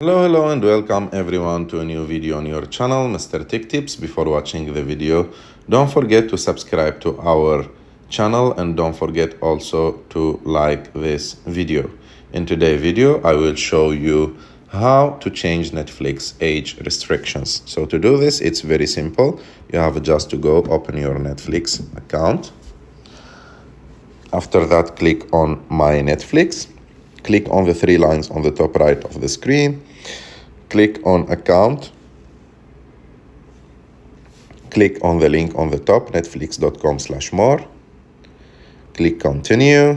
Hello and welcome everyone to a new video on your channel, Mr. Tech Tips. Before watching the video, don't forget to subscribe to our channel and don't forget also to like this video. In today's video, I will show you how to change Netflix age restrictions. So to do this, it's very simple. You have just to go open your Netflix account. After that, click on My Netflix. Click on the three lines on the top right of the screen. Click on Account. Click on the link on the top, netflix.com/more. Click Continue.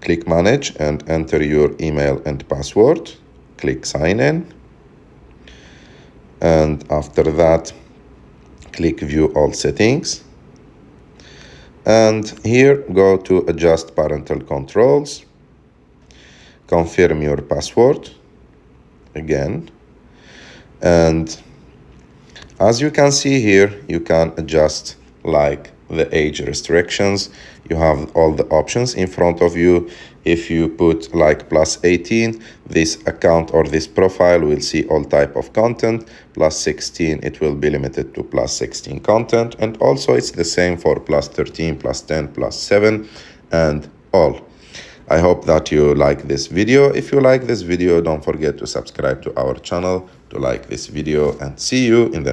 Click Manage and enter your email and password. Click Sign In. And after that, click View All Settings. And here, go to Adjust Parental Controls. Confirm your password again. And as you can see here, you can adjust like the age restrictions. You have all the options in front of you. If you put like +18, this account or this profile will see all type of content. +16, it will be limited to +16 content. And also it's the same for +13, +10, +7 and all. I hope that you like this video. If you like this video, don't forget to subscribe to our channel, to like this video, and see you in the